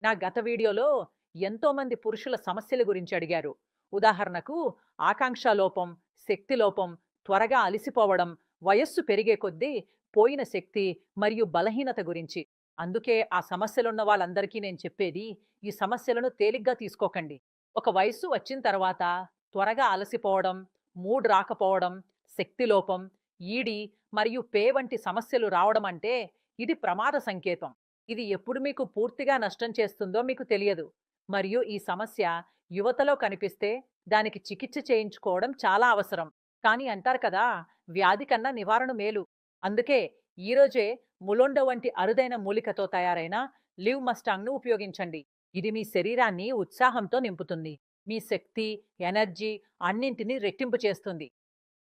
నా గత వీడియోలో ఎంతోమంది పురుషుల సమస్యల గురించి అడిగారు. ఉదాహరణకు ఆకాంక్ష లోపం, శక్తి లోపం, త్వరగా అలసిపోవడం, వయస్సు పెరిగే కొద్దీ పోయిన శక్తి మరియు బలహీనత గురించి. అందుకే ఆ సమస్యలున్న వాళ్ళందరికీ నేను చెప్పేది, ఈ సమస్యలను తేలిగ్గా తీసుకోకండి. ఒక వయస్సు వచ్చిన తర్వాత త్వరగా అలసిపోవడం, మూడ్ రాకపోవడం, శక్తి లోపం, ఈడి మరియు పే వంటి సమస్యలు రావడం అంటే ఇది ప్రమాద సంకేతం. ఇది ఎప్పుడు మీకు పూర్తిగా నష్టం చేస్తుందో మీకు తెలియదు. మరియు ఈ సమస్య యువతలో కనిపిస్తే దానికి చికిత్స చేయించుకోవడం చాలా అవసరం. కానీ అంటారు కదా, వ్యాధి కన్నా నివారణ మేలు. అందుకే ఈరోజే ములోండో వంటి అరుదైన మూలికతో తయారైన లివ్ మస్టాంగ్ను ఉపయోగించండి. ఇది మీ శరీరాన్ని ఉత్సాహంతో నింపుతుంది. మీ శక్తి, ఎనర్జీ అన్నింటినీ రెట్టింపు చేస్తుంది.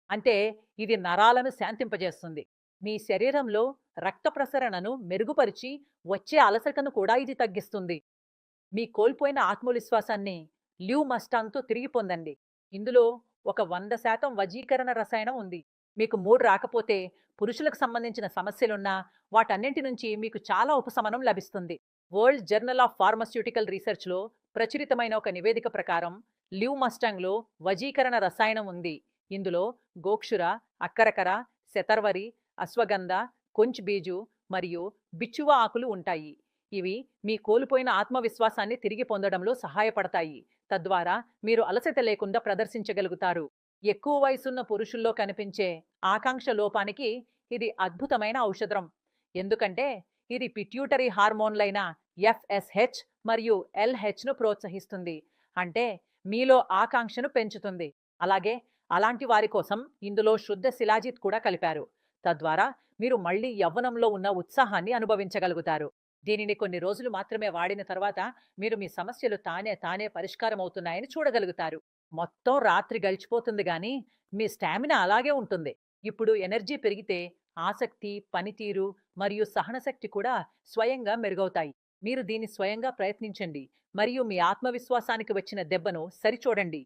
అంటే ఇది నరాలను శాంతింపజేస్తుంది. మీ శరీరంలో రక్త ప్రసరణను మెరుగుపరిచి వచ్చే అలసటను కూడా ఇది తగ్గిస్తుంది. మీ కోల్పోయిన ఆత్మవిశ్వాసాన్ని లివ్ మస్టాంగ్‌తో తిరిగి పొందండి. ఇందులో ఒక 100% వజీకరణ రసాయనం ఉంది. మీకు మూడ్ రాకపోతే, పురుషులకు సంబంధించిన సమస్యలున్నా వాటన్నింటి నుంచి మీకు చాలా ఉపశమనం లభిస్తుంది. వరల్డ్ జర్నల్ ఆఫ్ ఫార్మాస్యూటికల్ రీసెర్చ్‌లో ప్రచురితమైన ఒక నివేదిక ప్రకారం లివ్ మస్టాంగ్‌లో వజీకరణ రసాయనం ఉంది. ఇందులో గోక్షుర, అక్కరకర, శతర్వరి, అశ్వగంధ, కొంచ్ బీజు మరియు బిచ్చువ ఆకులు ఉంటాయి. ఇవి మీ కోల్పోయిన ఆత్మవిశ్వాసాన్ని తిరిగి పొందడంలో సహాయపడతాయి. తద్వారా మీరు అలసట లేకుండా ప్రదర్శించగలుగుతారు. ఎక్కువ వయసున్న పురుషుల్లో కనిపించే ఆకాంక్ష లోపానికి ఇది అద్భుతమైన ఔషధం. ఎందుకంటే ఇది పిట్యూటరీ హార్మోన్లైన ఎఫ్ఎస్హెచ్ మరియు ఎల్హెచ్ను ప్రోత్సహిస్తుంది. అంటే మీలో ఆకాంక్షను పెంచుతుంది. అలాగే అలాంటి వారి కోసం ఇందులో శుద్ధ శిలాజిత్ కూడా కలిపారు. తద్వారా మీరు మళ్ళీ యవ్వనంలో ఉన్న ఉత్సాహాన్ని అనుభవించగలుగుతారు. దీనిని కొన్ని రోజులు మాత్రమే వాడిన తర్వాత మీరు మీ సమస్యలు తానే తానే పరిష్కారం అవుతున్నాయని చూడగలుగుతారు. మొత్తం రాత్రి గడిచిపోతుంది గానీ మీ స్టామినా అలాగే ఉంటుంది. ఇప్పుడు ఎనర్జీ పెరిగితే ఆసక్తి, పనితీరు మరియు సహనశక్తి కూడా స్వయంగా మెరుగవుతాయి. మీరు దీన్ని స్వయంగా ప్రయత్నించండి మరియు మీ ఆత్మవిశ్వాసానికి వచ్చిన దెబ్బను సరిచూడండి.